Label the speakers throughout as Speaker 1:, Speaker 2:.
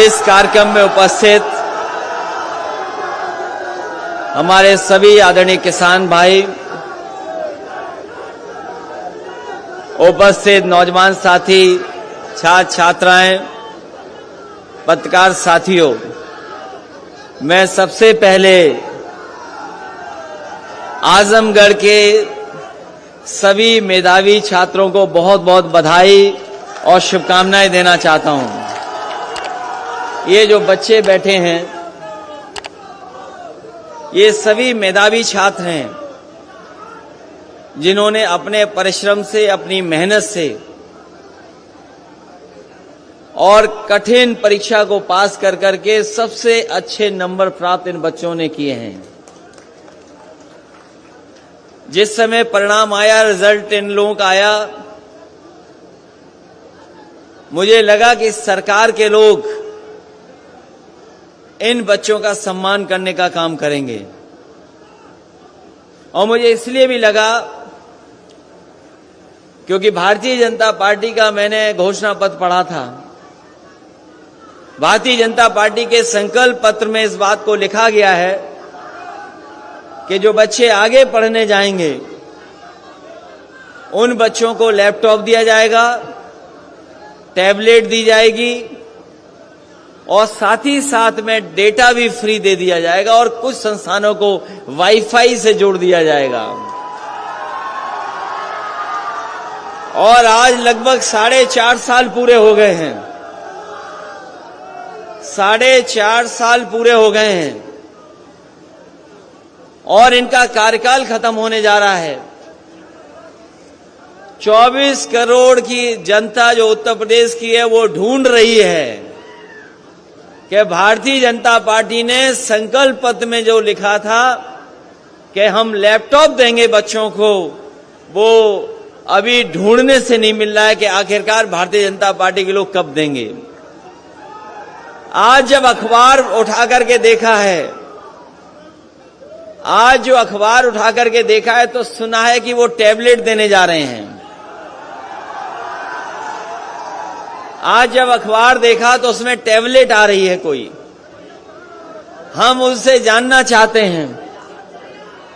Speaker 1: इस कार्यक्रम में उपस्थित हमारे सभी आदरणीय किसान भाई, उपस्थित नौजवान साथी, छात्र छात्राएं, पत्रकार साथियों, मैं सबसे पहले आजमगढ़ के सभी मेधावी छात्रों को बहुत बहुत बधाई और शुभकामनाएं देना चाहता हूं। ये जो बच्चे बैठे हैं, ये सभी मेधावी छात्र हैं जिन्होंने अपने परिश्रम से, अपनी मेहनत से और कठिन परीक्षा को पास कर करके सबसे अच्छे नंबर प्राप्त इन बच्चों ने किए हैं। जिस समय परिणाम आया, रिजल्ट इन लोगों का आया, मुझे लगा कि सरकार के लोग इन बच्चों का सम्मान करने का काम करेंगे। और मुझे इसलिए भी लगा क्योंकि भारतीय जनता पार्टी का मैंने घोषणा पत्र पढ़ा था। भारतीय जनता पार्टी के संकल्प पत्र में इस बात को लिखा गया है कि जो बच्चे आगे पढ़ने जाएंगे उन बच्चों को लैपटॉप दिया जाएगा, टैबलेट दी जाएगी और साथ ही साथ में डेटा भी फ्री दे दिया जाएगा और कुछ संस्थानों को वाईफाई से जोड़ दिया जाएगा। और आज लगभग 4.5 साल पूरे हो गए हैं। 4.5 साल पूरे हो गए हैं और इनका कार्यकाल खत्म होने जा रहा है। 24 करोड़ की जनता जो उत्तर प्रदेश की है वो ढूंढ रही है कि भारतीय जनता पार्टी ने संकल्प पत्र में जो लिखा था कि हम लैपटॉप देंगे बच्चों को, वो अभी ढूंढने से नहीं मिल रहा है कि आखिरकार भारतीय जनता पार्टी के लोग कब देंगे। आज जब अखबार उठा करके देखा है, आज जो अखबार उठा करके देखा है तो सुना है कि वो टैबलेट देने जा रहे हैं। आज जब अखबार देखा तो उसमें टैबलेट आ रही है कोई। हम उनसे जानना चाहते हैं,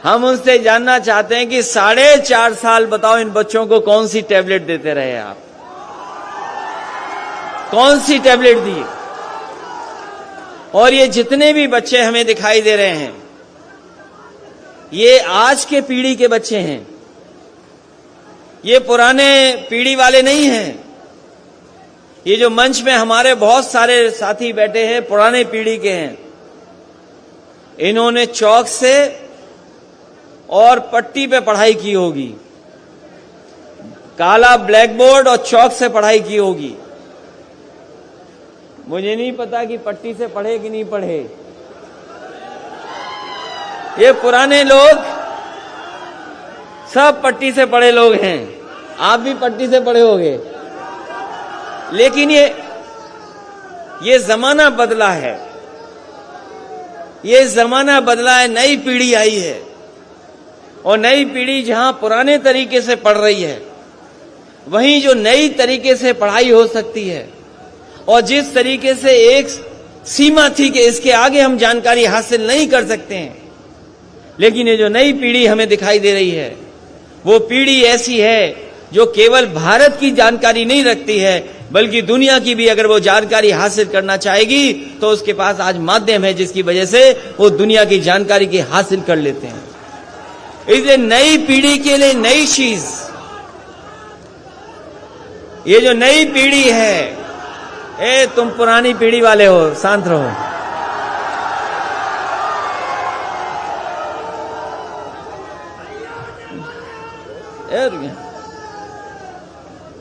Speaker 1: हम उनसे जानना चाहते हैं कि 4.5 साल बताओ इन बच्चों को कौन सी टैबलेट देते रहे आप, कौन सी टैबलेट दी। और ये जितने भी बच्चे हमें दिखाई दे रहे हैं, ये आज के पीढ़ी के बच्चे हैं, ये पुराने पीढ़ी वाले नहीं हैं। ये जो मंच में हमारे बहुत सारे साथी बैठे हैं पुराने पीढ़ी के हैं। इन्होंने चौक से और पट्टी पे पढ़ाई की होगी, काला ब्लैक बोर्ड और चौक से पढ़ाई की होगी। मुझे नहीं पता कि पट्टी से पढ़े कि नहीं पढ़े। ये पुराने लोग सब पट्टी से पढ़े लोग हैं, आप भी पट्टी से पढ़े होंगे। लेकिन ये जमाना बदला है, ये जमाना बदला है, नई पीढ़ी आई है और नई पीढ़ी जहां पुराने तरीके से पढ़ रही है वहीं जो नई तरीके से पढ़ाई हो सकती है और जिस तरीके से एक सीमा थी कि इसके आगे हम जानकारी हासिल नहीं कर सकते हैं, लेकिन ये जो नई पीढ़ी हमें दिखाई दे रही है वो पीढ़ी ऐसी है जो केवल भारत की जानकारी नहीं रखती है बल्कि दुनिया की भी अगर वो जानकारी हासिल करना चाहेगी तो उसके पास आज माध्यम है जिसकी वजह से वो दुनिया की जानकारी की हासिल कर लेते हैं। इसलिए नई पीढ़ी के लिए नई चीज, ये जो नई पीढ़ी है, तुम पुरानी पीढ़ी वाले हो, शांत रहो।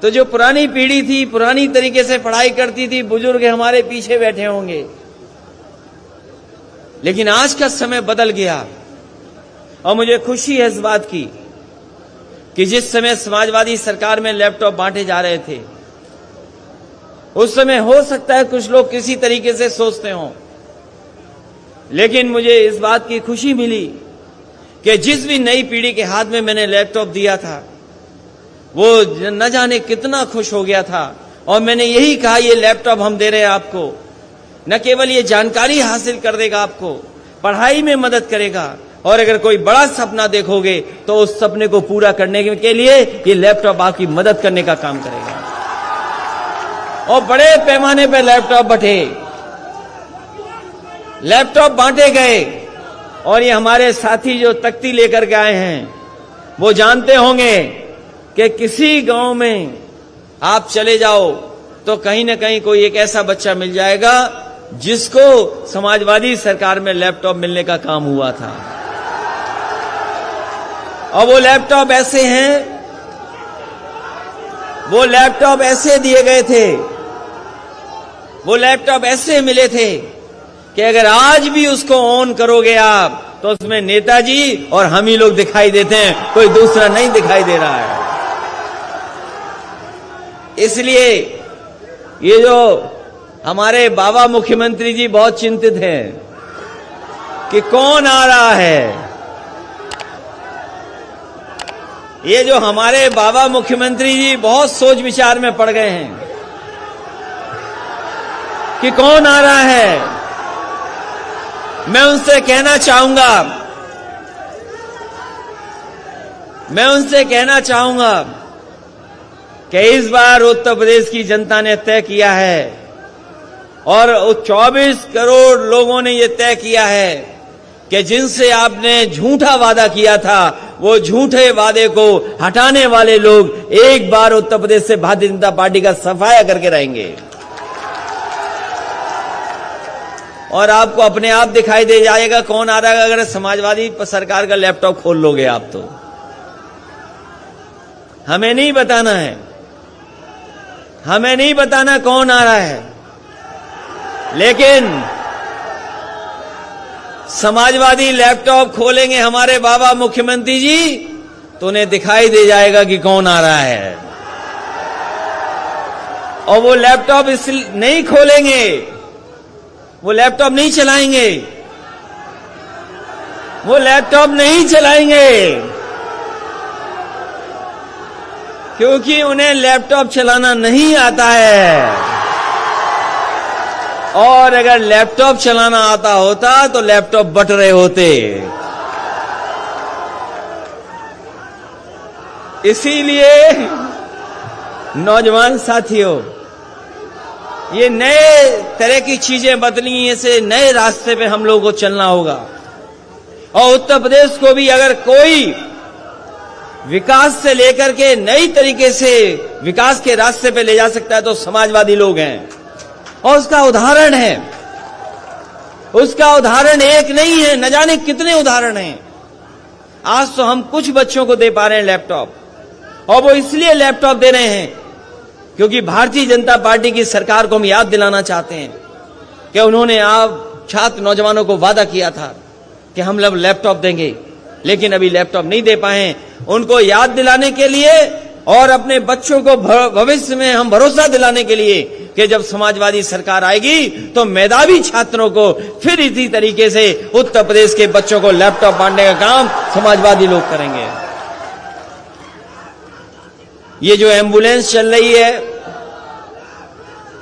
Speaker 1: तो जो पुरानी पीढ़ी थी, पुरानी तरीके से पढ़ाई करती थी, बुजुर्ग हमारे पीछे बैठे होंगे। लेकिन आज का समय बदल गया और मुझे खुशी है इस बात की कि जिस समय समाजवादी सरकार में लैपटॉप बांटे जा रहे थे उस समय हो सकता है कुछ लोग किसी तरीके से सोचते हों, लेकिन मुझे इस बात की खुशी मिली कि जिस भी नई पीढ़ी के हाथ में मैंने लैपटॉप दिया था वो न जाने कितना खुश हो गया था। और मैंने यही कहा, ये लैपटॉप हम दे रहे हैं आपको, न केवल ये जानकारी हासिल कर देगा, आपको पढ़ाई में मदद करेगा, और अगर कोई बड़ा सपना देखोगे तो उस सपने को पूरा करने के लिए ये लैपटॉप आपकी मदद करने का काम करेगा। और बड़े पैमाने पर लैपटॉप बांटे गए, और ये हमारे साथी जो तख्ती लेकर के आए हैं वो जानते होंगे कि किसी गांव में आप चले जाओ तो कहीं ना कहीं कोई एक ऐसा बच्चा मिल जाएगा जिसको समाजवादी सरकार में लैपटॉप मिलने का काम हुआ था। और वो लैपटॉप ऐसे हैं, वो लैपटॉप ऐसे दिए गए थे, वो लैपटॉप ऐसे मिले थे कि अगर आज भी उसको ऑन करोगे आप तो उसमें नेताजी और हम ही लोग दिखाई देते हैं, कोई दूसरा नहीं दिखाई दे रहा है। इसलिए ये जो हमारे बाबा मुख्यमंत्री जी बहुत चिंतित हैं कि कौन आ रहा है। ये जो हमारे बाबा मुख्यमंत्री जी बहुत सोच विचार में पड़ गए हैं कि कौन आ रहा है। मैं उनसे कहना चाहूंगा कि इस बार उत्तर प्रदेश की जनता ने तय किया है, और 24 करोड़ लोगों ने यह तय किया है कि जिनसे आपने झूठा वादा किया था वो झूठे वादे को हटाने वाले लोग एक बार उत्तर प्रदेश से भारतीय जनता पार्टी का सफाया करके रहेंगे। और आपको अपने आप दिखाई दे जाएगा कौन आ रहा है अगर समाजवादी सरकार का लैपटॉप खोल लोगे आप तो। हमें नहीं बताना है, हमें नहीं बताना कौन आ रहा है, लेकिन समाजवादी लैपटॉप खोलेंगे हमारे बाबा मुख्यमंत्री जी तो उन्हें दिखाई दे जाएगा कि कौन आ रहा है। और वो लैपटॉप इसलिए नहीं खोलेंगे, वो लैपटॉप नहीं चलाएंगे, वो लैपटॉप नहीं चलाएंगे क्योंकि उन्हें लैपटॉप चलाना नहीं आता है। और अगर लैपटॉप चलाना आता होता तो लैपटॉप बट रहे होते। इसीलिए नौजवान साथियों, ये नए तरह की चीजें बदली, ऐसे नए रास्ते पे हम लोगों को चलना होगा। और उत्तर प्रदेश को भी अगर कोई विकास से लेकर के नई तरीके से विकास के रास्ते पे ले जा सकता है तो समाजवादी लोग हैं। और उसका उदाहरण है, उसका उदाहरण एक नहीं है, न जाने कितने उदाहरण हैं। आज तो हम कुछ बच्चों को दे पा रहे हैं लैपटॉप, और वो इसलिए लैपटॉप दे रहे हैं क्योंकि भारतीय जनता पार्टी की सरकार को हम याद दिलाना चाहते हैं कि उन्होंने आप छात्र नौजवानों को वादा किया था कि हम लोग लैपटॉप देंगे, लेकिन अभी लैपटॉप नहीं दे पाए। उनको याद दिलाने के लिए और अपने बच्चों को भविष्य में हम भरोसा दिलाने के लिए कि जब समाजवादी सरकार आएगी तो मेधावी छात्रों को फिर इसी तरीके से उत्तर प्रदेश के बच्चों को लैपटॉप बांटने का काम समाजवादी लोग करेंगे। ये जो एम्बुलेंस चल रही है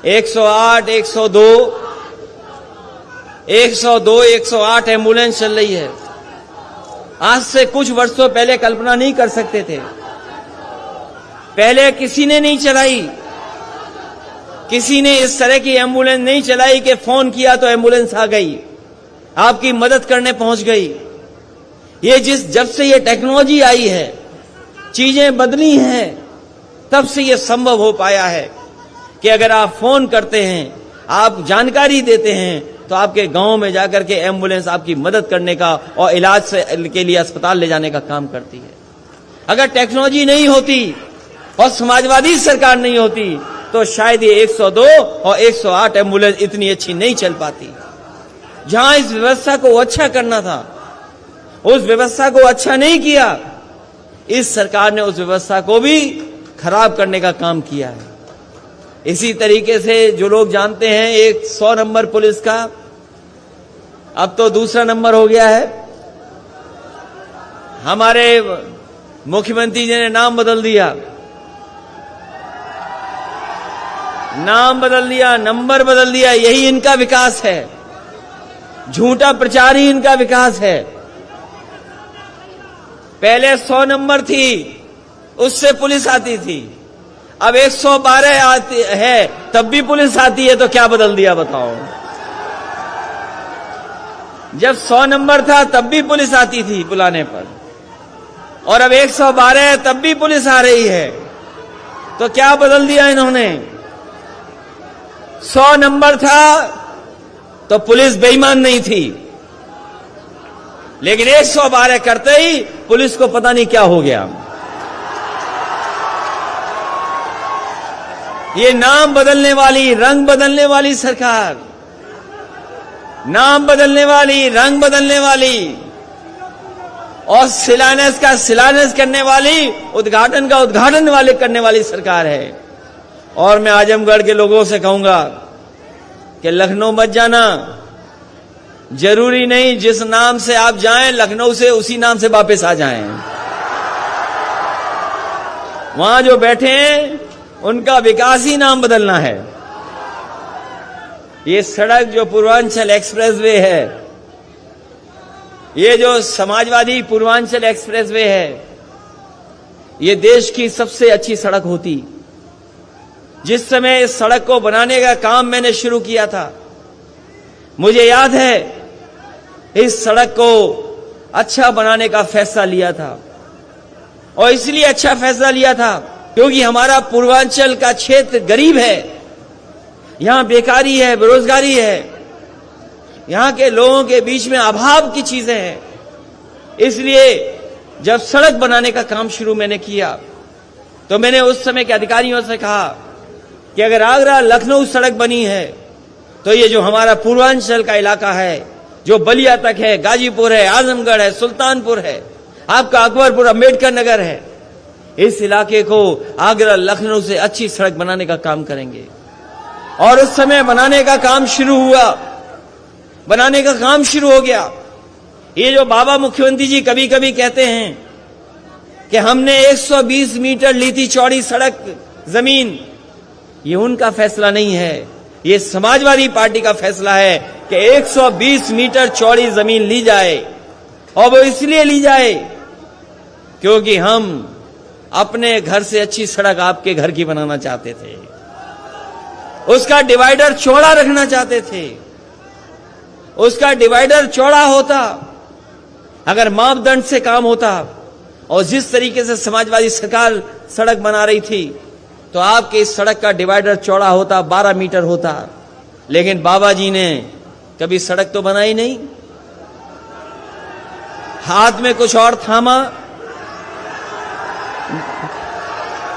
Speaker 1: 108, 108 एम्बुलेंस चल रही है। आज से कुछ वर्षों पहले कल्पना नहीं कर सकते थे। पहले किसी ने नहीं चलाई, किसी ने इस तरह की एम्बुलेंस नहीं चलाई कि फोन किया तो एम्बुलेंस आ गई, आपकी मदद करने पहुंच गई। ये जब से ये टेक्नोलॉजी आई है, चीजें बदली हैं, तब से ये संभव हो पाया है कि अगर आप फोन करते हैं, आप जानकारी देते हैं तो आपके गांव में जाकर के एम्बुलेंस आपकी मदद करने का और इलाज के लिए अस्पताल ले जाने का काम करती है। अगर टेक्नोलॉजी नहीं होती और समाजवादी सरकार नहीं होती तो शायद ये 102 और 108 एम्बुलेंस इतनी अच्छी नहीं चल पाती। जहां इस व्यवस्था को अच्छा करना था, उस व्यवस्था को अच्छा नहीं किया। इस सरकार ने उस व्यवस्था को भी खराब करने का काम किया है। इसी तरीके से जो लोग जानते हैं 100 नंबर पुलिस का अब तो दूसरा नंबर हो गया है। हमारे मुख्यमंत्री जी ने नाम बदल दिया। नाम बदल दिया, नंबर बदल दिया, यही इनका विकास है। झूठा प्रचार ही इनका विकास है। पहले 100 नंबर थी, उससे पुलिस आती थी, अब 112 आती है तब भी पुलिस आती है, तो क्या बदल दिया बताओ। जब 100 नंबर था तब भी पुलिस आती थी बुलाने पर, और अब 112 है तब भी पुलिस आ रही है, तो क्या बदल दिया इन्होंने। 100 नंबर था तो पुलिस बेईमान नहीं थी, लेकिन 112 करते ही पुलिस को पता नहीं क्या हो गया। ये नाम बदलने वाली, रंग बदलने वाली सरकार, नाम बदलने वाली, रंग बदलने वाली, और शिलान्यास का शिलान्यास करने वाली, उद्घाटन का उद्घाटन वाले करने वाली सरकार है। और मैं आजमगढ़ के लोगों से कहूंगा कि लखनऊ मत जाना, जरूरी नहीं जिस नाम से आप जाएं लखनऊ से उसी नाम से वापस आ जाएं। वहां जो बैठे हैं उनका विकास ही नाम बदलना है। ये सड़क जो पूर्वांचल एक्सप्रेसवे है, ये जो समाजवादी पूर्वांचल एक्सप्रेसवे है, ये देश की सबसे अच्छी सड़क होती। जिस समय इस सड़क को बनाने का काम मैंने शुरू किया था, मुझे याद है इस सड़क को अच्छा बनाने का फैसला लिया था, और इसलिए अच्छा फैसला लिया था क्योंकि हमारा पूर्वांचल का क्षेत्र गरीब है, यहां बेकारी है, बेरोजगारी है, यहां के लोगों के बीच में अभाव की चीजें हैं। इसलिए जब सड़क बनाने का काम शुरू मैंने किया तो मैंने उस समय के अधिकारियों से कहा कि अगर आगरा लखनऊ सड़क बनी है तो ये जो हमारा पूर्वांचल का इलाका है, जो बलिया तक है, गाजीपुर है, आजमगढ़ है, सुल्तानपुर है, आपका अकबरपुर, अंबेडकर नगर है, इस इलाके को आगरा लखनऊ से अच्छी सड़क बनाने का काम करेंगे। और उस समय बनाने का काम शुरू हुआ, बनाने का काम शुरू हो गया। ये जो बाबा मुख्यमंत्री जी कभी कभी कहते हैं कि हमने 120 मीटर ली थी चौड़ी सड़क जमीन, ये उनका फैसला नहीं है, ये समाजवादी पार्टी का फैसला है कि 120 मीटर चौड़ी जमीन ली जाए। और वो इसलिए ली जाए क्योंकि हम अपने घर से अच्छी सड़क आपके घर की बनाना चाहते थे, उसका डिवाइडर चौड़ा रखना चाहते थे। उसका डिवाइडर चौड़ा होता, अगर मापदंड से काम होता, और जिस तरीके से समाजवादी सरकार सड़क बना रही थी, तो आपके इस सड़क का डिवाइडर चौड़ा होता, 12 मीटर होता। लेकिन बाबा जी ने कभी सड़क तो बनाई नहीं, हाथ में कुछ और थामा,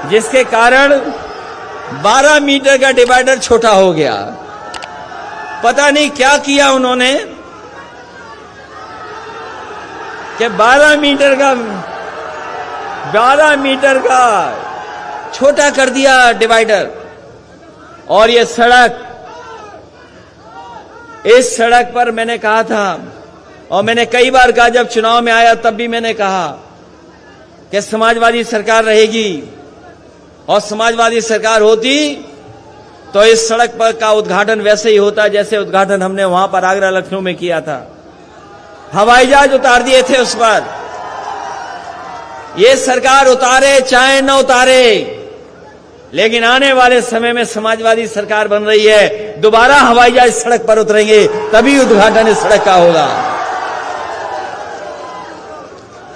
Speaker 1: जिसके कारण 12 मीटर का डिवाइडर छोटा हो गया। पता नहीं क्या किया उन्होंने कि 12 मीटर का छोटा कर दिया डिवाइडर। और ये सड़क, इस सड़क पर मैंने कहा था, और मैंने कई बार कहा, जब चुनाव में आया तब भी मैंने कहा कि समाजवादी सरकार रहेगी, और समाजवादी सरकार होती तो इस सड़क पर का उद्घाटन वैसे ही होता जैसे उद्घाटन हमने वहां पर आगरा लखनऊ में किया था। हवाई जहाज उतार दिए थे उस पर। ये सरकार उतारे चाहे न उतारे, लेकिन आने वाले समय में समाजवादी सरकार बन रही है, दोबारा हवाई जहाज सड़क पर उतरेंगे, तभी उद्घाटन इस सड़क का होगा।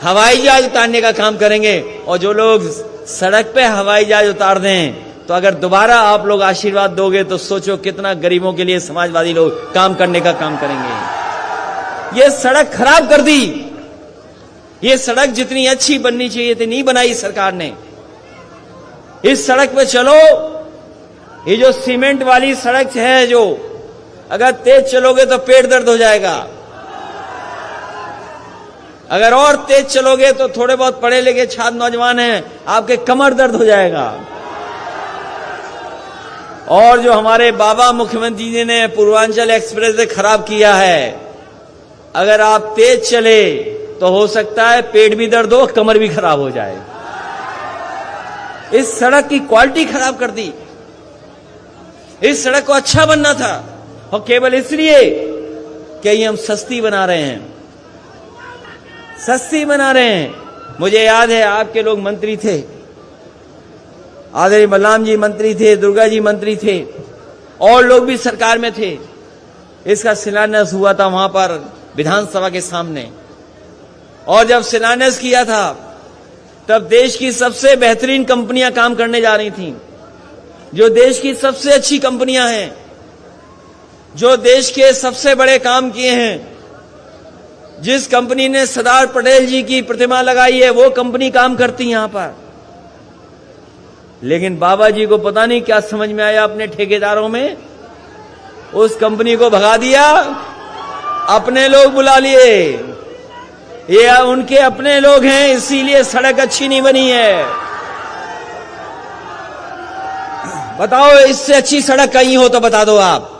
Speaker 1: हवाई जहाज उतारने का काम करेंगे, और जो लोग सड़क पे हवाई जहाज उतार दें, तो अगर दोबारा आप लोग आशीर्वाद दोगे तो सोचो कितना गरीबों के लिए समाजवादी लोग काम करने का काम करेंगे। ये सड़क खराब कर दी। ये सड़क जितनी अच्छी बननी चाहिए थी नहीं बनाई सरकार ने। इस सड़क पे चलो, ये जो सीमेंट वाली सड़क है, जो अगर तेज चलोगे तो पेट दर्द हो जाएगा, अगर और तेज चलोगे तो थोड़े बहुत पढ़े लिखे छात्र नौजवान हैं, आपके कमर दर्द हो जाएगा। और जो हमारे बाबा मुख्यमंत्री जी ने पूर्वांचल एक्सप्रेस से खराब किया है, अगर आप तेज चले तो हो सकता है पेट भी दर्द हो, कमर भी खराब हो जाए। इस सड़क की क्वालिटी खराब कर दी। इस सड़क को अच्छा बनना था, और केवल इसलिए कि ये हम सस्ती बना रहे हैं, सस्ती बना रहे हैं। मुझे याद है आपके लोग मंत्री थे, आदरणीय बलराम जी मंत्री थे, दुर्गा जी मंत्री थे, और लोग भी सरकार में थे। इसका शिलान्यास हुआ था वहां पर विधानसभा के सामने, और जब शिलान्यास किया था तब देश की सबसे बेहतरीन कंपनियां काम करने जा रही थीं, जो देश की सबसे अच्छी कंपनियां हैं, जो देश के सबसे बड़े काम किए हैं। जिस कंपनी ने सरदार पटेल जी की प्रतिमा लगाई है वो कंपनी काम करती है यहां पर। लेकिन बाबा जी को पता नहीं क्या समझ में आया, अपने ठेकेदारों में उस कंपनी को भगा दिया, अपने लोग बुला लिए। ये उनके अपने लोग हैं, इसीलिए सड़क अच्छी नहीं बनी है। बताओ, इससे अच्छी सड़क कहीं हो तो बता दो आप,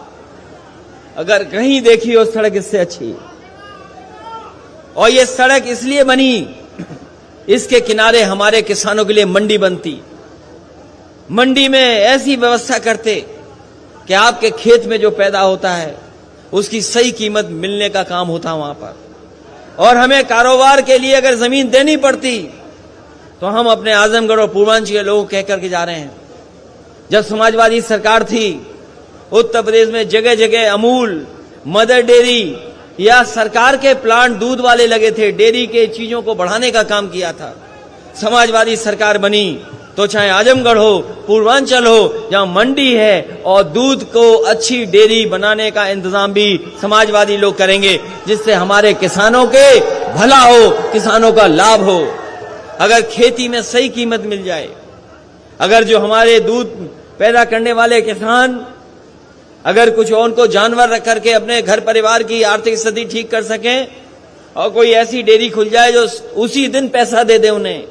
Speaker 1: अगर कहीं देखी हो सड़क इससे अच्छी। और ये सड़क इसलिए बनी, इसके किनारे हमारे किसानों के लिए मंडी बनती, मंडी में ऐसी व्यवस्था करते कि आपके खेत में जो पैदा होता है उसकी सही कीमत मिलने का काम होता वहां पर। और हमें कारोबार के लिए अगर जमीन देनी पड़ती तो हम अपने आजमगढ़ और पूर्वांचल के लोगों को कह करके जा रहे हैं। जब समाजवादी सरकार थी, उत्तर प्रदेश में जगह जगह अमूल, मदर डेयरी या सरकार के प्लांट दूध वाले लगे थे, डेयरी के चीजों को बढ़ाने का काम किया था। समाजवादी सरकार बनी तो चाहे आजमगढ़ हो, पूर्वांचल हो, जहां मंडी है और दूध को अच्छी डेयरी बनाने का इंतजाम भी समाजवादी लोग करेंगे, जिससे हमारे किसानों के भला हो, किसानों का लाभ हो। अगर खेती में सही कीमत मिल जाए, अगर जो हमारे दूध पैदा करने वाले किसान अगर कुछ और को जानवर रख करके अपने घर परिवार की आर्थिक स्थिति ठीक कर सकें, और कोई ऐसी डेयरी खुल जाए जो उसी दिन पैसा दे दे उन्हें,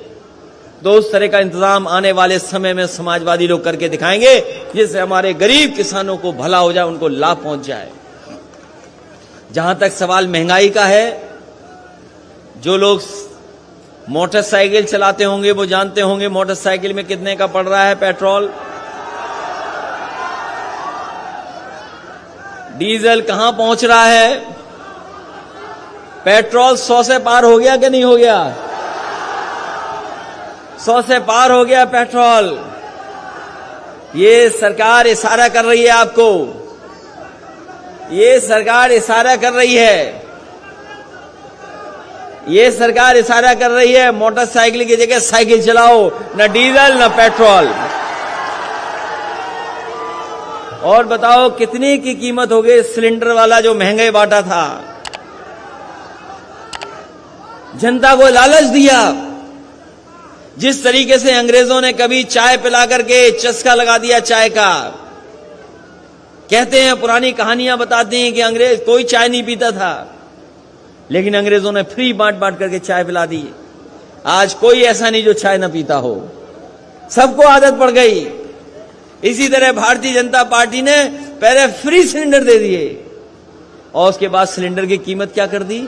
Speaker 1: तो उस तरह का इंतजाम आने वाले समय में समाजवादी लोग करके दिखाएंगे, जिससे हमारे गरीब किसानों को भला हो जाए, उनको लाभ पहुंच जाए। जहां तक सवाल महंगाई का है, जो लोग मोटरसाइकिल चलाते होंगे वो जानते होंगे मोटरसाइकिल में कितने का पड़ रहा है पेट्रोल, डीजल कहां पहुंच रहा है। पेट्रोल 100 से पार हो गया कि नहीं हो गया? 100 से पार हो गया पेट्रोल। ये सरकार इशारा कर रही है आपको, ये सरकार इशारा कर रही है, ये सरकार इशारा कर रही है मोटरसाइकिल की जगह साइकिल चलाओ, न डीजल न पेट्रोल। और बताओ कितनी की कीमत हो गई सिलेंडर वाला जो महंगे बांटा था। जनता को लालच दिया। जिस तरीके से अंग्रेजों ने कभी चाय पिला करके चस्का लगा दिया चाय का, कहते हैं पुरानी कहानियां बताते हैं कि अंग्रेज कोई चाय नहीं पीता था, लेकिन अंग्रेजों ने फ्री बांट बांट करके चाय पिला दी। आज कोई ऐसा नहीं जो चाय ना पीता हो, सबको आदत पड़ गई। इसी तरह भारतीय जनता पार्टी ने पहले फ्री सिलेंडर दे दिए और उसके बाद सिलेंडर की कीमत क्या कर दी,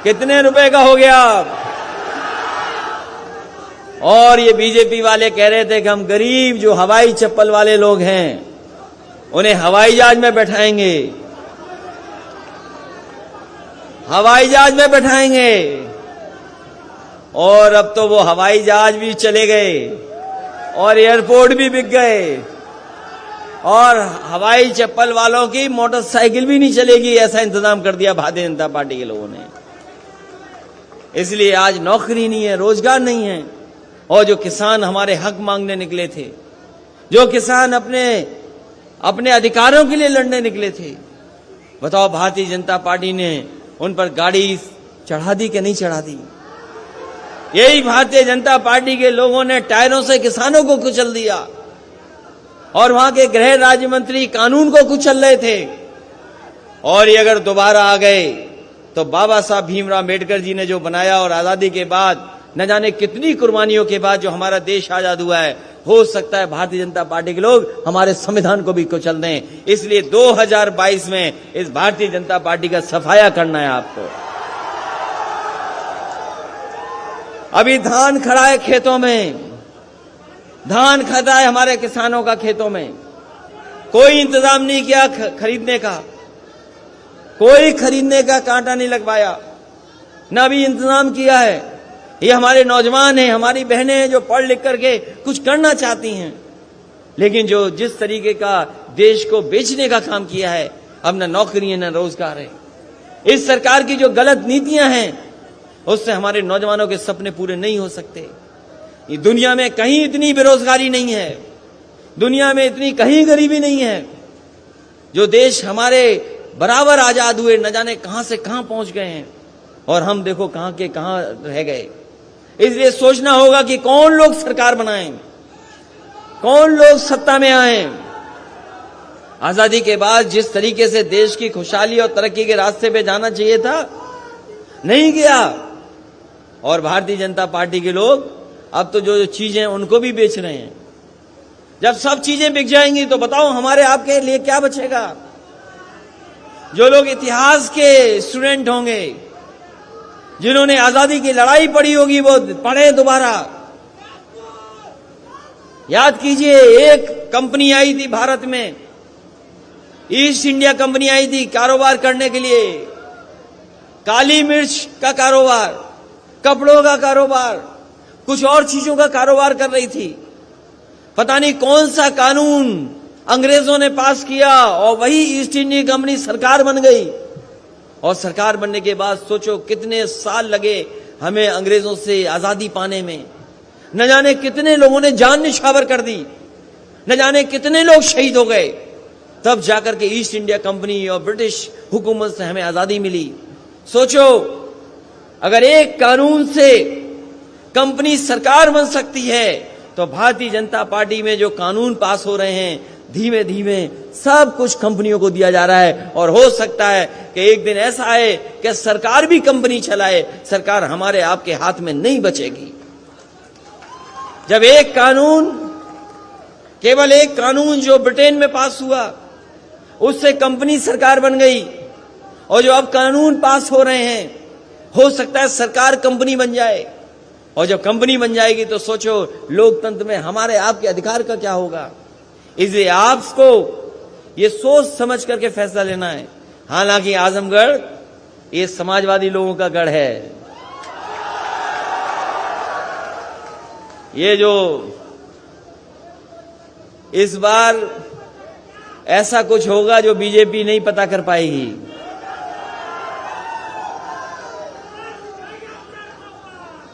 Speaker 1: कितने रुपए का हो गया। और ये बीजेपी वाले कह रहे थे कि हम गरीब जो हवाई चप्पल वाले लोग हैं उन्हें हवाई जहाज में बैठाएंगे, हवाई जहाज में बैठाएंगे। और अब तो वो हवाई जहाज भी चले गए और एयरपोर्ट भी बिक गए, और हवाई चप्पल वालों की मोटरसाइकिल भी नहीं चलेगी, ऐसा इंतजाम कर दिया भारतीय जनता पार्टी के लोगों ने। इसलिए आज नौकरी नहीं है, रोजगार नहीं है। और जो किसान हमारे हक मांगने निकले थे, जो किसान अपने अधिकारों के लिए लड़ने निकले थे, बताओ भारतीय जनता पार्टी ने उन पर गाड़ी चढ़ा दी कि नहीं चढ़ा दी? यही भारतीय जनता पार्टी के लोगों ने टायरों से किसानों को कुचल दिया, और वहां के गृह राज्य मंत्री कानून को कुचल रहे थे। और ये अगर दोबारा आ गए तो बाबा साहब भीमराव अम्बेडकर जी ने जो बनाया, और आजादी के बाद न जाने कितनी कुर्बानियों के बाद जो हमारा देश आजाद हुआ है, हो सकता है भारतीय जनता पार्टी के लोग हमारे संविधान को भी कुचल दें। इसलिए 2022 में इस भारतीय जनता पार्टी का सफाया करना है आपको। अभी धान खड़ा है खेतों में, धान खाता है हमारे किसानों का खेतों में, कोई इंतजाम नहीं किया खरीदने का, कोई खरीदने का कांटा नहीं लगवाया, ना भी इंतजाम किया है। ये हमारे नौजवान हैं, हमारी बहनें हैं जो पढ़ लिख करके कुछ करना चाहती हैं, लेकिन जो जिस तरीके का देश को बेचने का काम किया है, अब न नौकरी है न रोजगार है। इस सरकार की जो गलत नीतियां हैं उससे हमारे नौजवानों के सपने पूरे नहीं हो सकते। ये दुनिया में कहीं इतनी बेरोजगारी नहीं है, दुनिया में इतनी कहीं गरीबी नहीं है। जो देश हमारे बराबर आजाद हुए न जाने कहां से कहां पहुंच गए हैं, और हम देखो कहां के कहां रह गए। इसलिए सोचना होगा कि कौन लोग सरकार बनाएं, कौन लोग सत्ता में आए। आजादी के बाद जिस तरीके से देश की खुशहाली और तरक्की के रास्ते पे जाना चाहिए था, नहीं गया। और भारतीय जनता पार्टी के लोग अब तो जो चीजें उनको भी बेच रहे हैं। जब सब चीजें बिक जाएंगी तो बताओ हमारे आपके लिए क्या बचेगा। जो लोग इतिहास के स्टूडेंट होंगे, जिन्होंने आजादी की लड़ाई पढ़ी होगी, वो पढ़े दोबारा। याद कीजिए, एक कंपनी आई थी भारत में, ईस्ट इंडिया कंपनी आई थी कारोबार करने के लिए। काली मिर्च का कारोबार, कपड़ों का कारोबार, कुछ और चीजों का कारोबार कर रही थी। पता नहीं कौन सा कानून अंग्रेजों ने पास किया और वही ईस्ट इंडिया कंपनी सरकार बन गई। और सरकार बनने के बाद सोचो कितने साल लगे हमें अंग्रेजों से आजादी पाने में। न जाने कितने लोगों ने जान निछावर कर दी, न जाने कितने लोग शहीद हो गए, तब जाकर के ईस्ट इंडिया कंपनी और ब्रिटिश हुकूमत से हमें आजादी मिली। सोचो, अगर एक कानून से कंपनी सरकार बन सकती है, तो भारतीय जनता पार्टी में जो कानून पास हो रहे हैं, धीमे धीमे सब कुछ कंपनियों को दिया जा रहा है। और हो सकता है कि एक दिन ऐसा आए कि सरकार भी कंपनी चलाए, सरकार हमारे आपके हाथ में नहीं बचेगी। जब एक कानून, केवल एक कानून जो ब्रिटेन में पास हुआ, उससे कंपनी सरकार बन गई, और जो अब कानून पास हो रहे हैं, हो सकता है सरकार कंपनी बन जाए। और जब कंपनी बन जाएगी तो सोचो लोकतंत्र में हमारे आपके अधिकार का क्या होगा। इसलिए आपको ये सोच समझ करके फैसला लेना है। हालांकि आजमगढ़ ये समाजवादी लोगों का गढ़ है। ये जो इस बार ऐसा कुछ होगा जो बीजेपी नहीं पता कर पाएगी।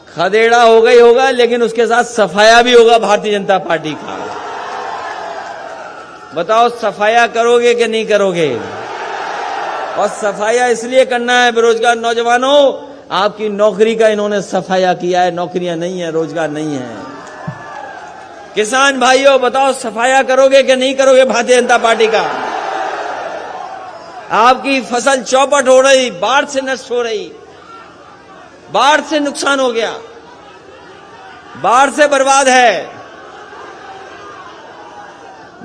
Speaker 1: खदेड़ा होगा ही होगा, लेकिन उसके साथ सफाया भी होगा भारतीय जनता पार्टी का। बताओ सफाया करोगे कि नहीं करोगे। और सफाया इसलिए करना है, बेरोजगार नौजवानों, आपकी नौकरी का इन्होंने सफाया किया है। नौकरियां नहीं है, रोजगार नहीं है। किसान भाइयों, बताओ सफाया करोगे कि नहीं करोगे भारतीय जनता पार्टी का। आपकी फसल चौपट हो रही, बाढ़ से नष्ट हो रही, बाढ़ से नुकसान हो गया, बाढ़ से बर्बाद है,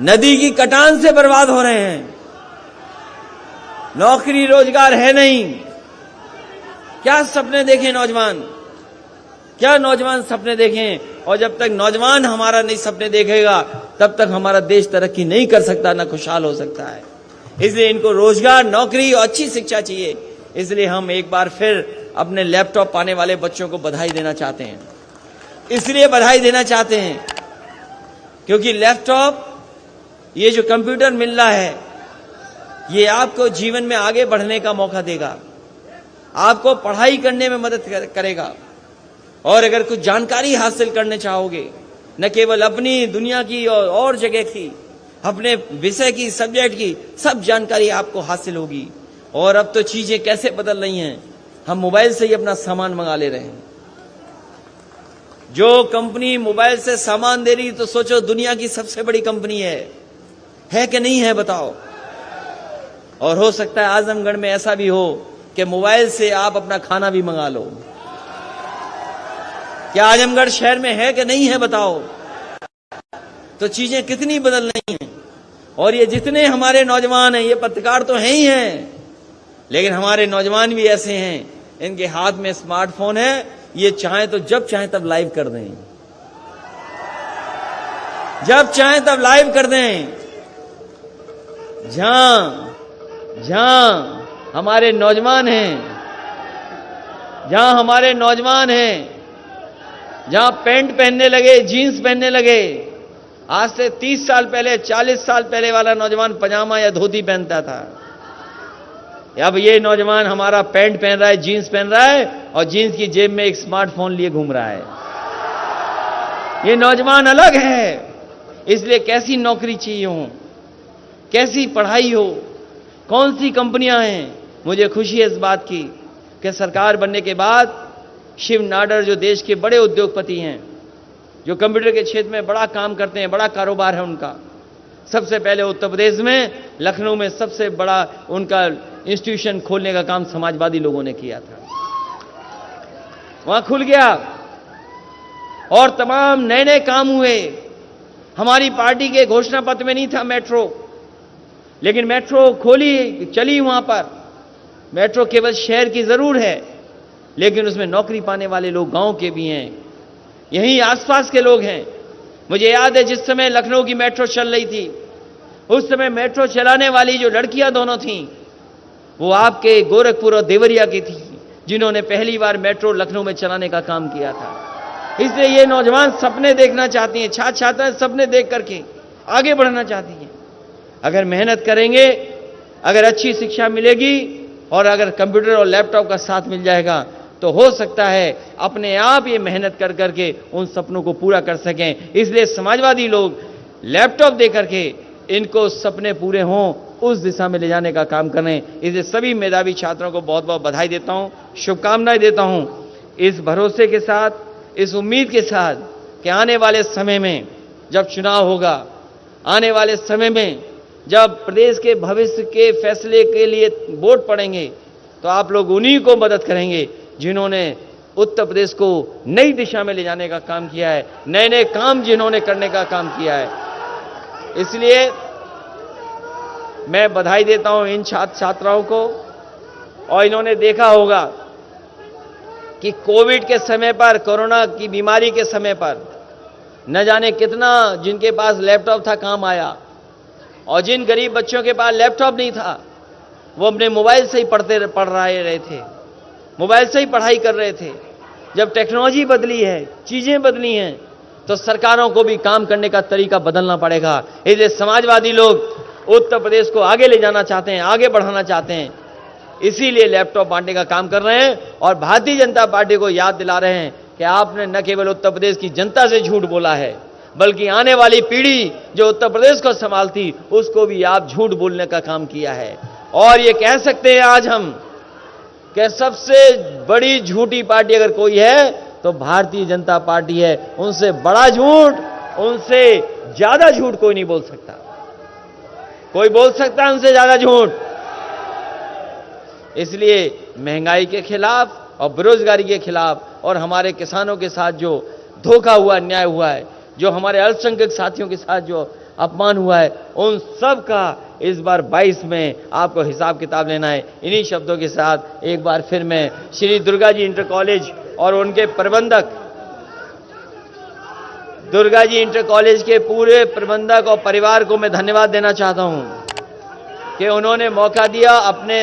Speaker 1: नदी की कटान से बर्बाद हो रहे हैं, नौकरी रोजगार है नहीं। क्या सपने देखें नौजवान, क्या नौजवान सपने देखें। और जब तक नौजवान हमारा नहीं सपने देखेगा, तब तक हमारा देश तरक्की नहीं कर सकता, ना खुशहाल हो सकता है। इसलिए इनको रोजगार, नौकरी और अच्छी शिक्षा चाहिए। इसलिए हम एक बार फिर अपने लैपटॉप पाने वाले बच्चों को बधाई देना चाहते हैं। इसलिए बधाई देना चाहते हैं क्योंकि लैपटॉप, ये जो कंप्यूटर मिल रहा है, ये आपको जीवन में आगे बढ़ने का मौका देगा, आपको पढ़ाई करने में मदद करेगा। और अगर कुछ जानकारी हासिल करने चाहोगे, न केवल अपनी दुनिया की और जगह की, अपने विषय की, सब्जेक्ट की, सब जानकारी आपको हासिल होगी। और अब तो चीजें कैसे बदल रही हैं, हम मोबाइल से ही अपना सामान मंगा ले रहे हैं। जो कंपनी मोबाइल से सामान दे रही, तो सोचो दुनिया की सबसे बड़ी कंपनी है कि नहीं है, बताओ। और हो सकता है आजमगढ़ में ऐसा भी हो कि मोबाइल से आप अपना खाना भी मंगा लो। क्या आजमगढ़ शहर में है कि नहीं है, बताओ। तो चीजें कितनी बदल रही हैं। और ये जितने हमारे नौजवान हैं, ये पत्रकार तो हैं ही हैं, लेकिन हमारे नौजवान भी ऐसे हैं, इनके हाथ में स्मार्टफोन है, ये चाहे तो जब चाहे तब लाइव कर दें। जब चाहें तब लाइव कर दें। जहां हमारे नौजवान हैं, जहां पैंट पहनने लगे, जीन्स पहनने लगे, आज से 30 साल पहले, 40 साल पहले वाला नौजवान पजामा या धोती पहनता था। अब ये नौजवान हमारा पैंट पहन रहा है, जीन्स पहन रहा है और जीन्स की जेब में एक स्मार्टफोन लिए घूम रहा है। ये नौजवान अलग है। इसलिए कैसी नौकरी चाहिए हो, कैसी पढ़ाई हो, कौन सी कंपनियां हैं, मुझे खुशी है इस बात की कि सरकार बनने के बाद शिव नाडर जो देश के बड़े उद्योगपति हैं, जो कंप्यूटर के क्षेत्र में बड़ा काम करते हैं, बड़ा कारोबार है उनका, सबसे पहले उत्तर प्रदेश में लखनऊ में सबसे बड़ा उनका इंस्टीट्यूशन खोलने का काम समाजवादी लोगों ने किया था। वहां खुल गया और तमाम नए नए काम हुए। हमारी पार्टी के घोषणा पत्र में नहीं था मेट्रो, लेकिन मेट्रो खोली, चली वहां पर। मेट्रो केवल शहर की जरूर है, लेकिन उसमें नौकरी पाने वाले लोग गांव के भी हैं, यहीं आसपास के लोग हैं। मुझे याद है जिस समय लखनऊ की मेट्रो चल रही थी, उस समय मेट्रो चलाने वाली जो लड़कियां दोनों थीं, वो आपके गोरखपुर और देवरिया की थी, जिन्होंने पहली बार मेट्रो लखनऊ में चलाने का काम किया था। इसलिए ये नौजवान सपने देखना चाहती हैं, छात्र छात्राएं सपने देख करके आगे बढ़ना चाहती हैं। अगर मेहनत करेंगे, अगर अच्छी शिक्षा मिलेगी और अगर कंप्यूटर और लैपटॉप का साथ मिल जाएगा, तो हो सकता है अपने आप ये मेहनत कर करके उन सपनों को पूरा कर सकें। इसलिए समाजवादी लोग लैपटॉप दे करके इनको सपने पूरे हों, उस दिशा में ले जाने का काम करें। इसलिए सभी मेधावी छात्रों को बहुत बहुत बधाई देता हूं, शुभकामनाएं देता हूं, इस भरोसे के साथ, इस उम्मीद के साथ कि आने वाले समय में जब चुनाव होगा, आने वाले समय में जब प्रदेश के भविष्य के फैसले के लिए वोट पड़ेंगे, तो आप लोग उन्हीं को मदद करेंगे जिन्होंने उत्तर प्रदेश को नई दिशा में ले जाने का काम किया है, नए नए काम जिन्होंने करने का काम किया है। इसलिए मैं बधाई देता हूं इन छात्र छात्राओं को। और इन्होंने देखा होगा कि कोविड के समय पर, कोरोना की बीमारी के समय पर न जाने कितना जिनके पास लैपटॉप था काम आया, और जिन गरीब बच्चों के पास लैपटॉप नहीं था, वो अपने मोबाइल से ही पढ़ रहे थे, मोबाइल से ही पढ़ाई कर रहे थे। जब टेक्नोलॉजी बदली है, चीजें बदली हैं, तो सरकारों को भी काम करने का तरीका बदलना पड़ेगा। इसलिए समाजवादी लोग उत्तर प्रदेश को आगे ले जाना चाहते हैं, आगे बढ़ाना चाहते हैं, इसीलिए लैपटॉप बांटने का काम कर रहे हैं। और भारतीय जनता पार्टी को याद दिला रहे हैं कि आपने न केवल उत्तर प्रदेश की जनता से झूठ बोला है, बल्कि आने वाली पीढ़ी जो उत्तर प्रदेश को संभालती, उसको भी आप झूठ बोलने का काम किया है। और ये कह सकते हैं आज हम कि सबसे बड़ी झूठी पार्टी अगर कोई है तो भारतीय जनता पार्टी है। उनसे बड़ा झूठ, उनसे ज्यादा झूठ कोई नहीं बोल सकता। कोई बोल सकता है उनसे ज्यादा झूठ। इसलिए महंगाई के खिलाफ और बेरोजगारी के खिलाफ और हमारे किसानों के साथ जो धोखा हुआ, अन्याय हुआ है, जो हमारे अल्पसंख्यक साथियों के साथ जो अपमान हुआ है, उन सब का इस बार 22 में आपको हिसाब किताब लेना है। इन्हीं शब्दों के साथ एक बार फिर मैं श्री दुर्गा जी इंटर कॉलेज और उनके प्रबंधक, दुर्गा जी इंटर कॉलेज के पूरे प्रबंधक और परिवार को मैं धन्यवाद देना चाहता हूं कि उन्होंने मौका दिया अपने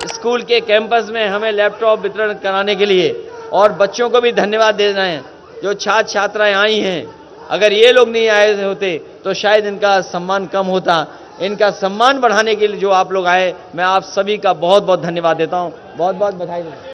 Speaker 1: स्कूल के कैंपस में हमें लैपटॉप वितरण कराने के लिए। और बच्चों को भी धन्यवाद देना है जो छात्र छात्राएं आई हैं। अगर ये लोग नहीं आए होते तो शायद इनका सम्मान कम होता। इनका सम्मान बढ़ाने के लिए जो आप लोग आए, मैं आप सभी का बहुत बहुत धन्यवाद देता हूं। बहुत बहुत बधाई।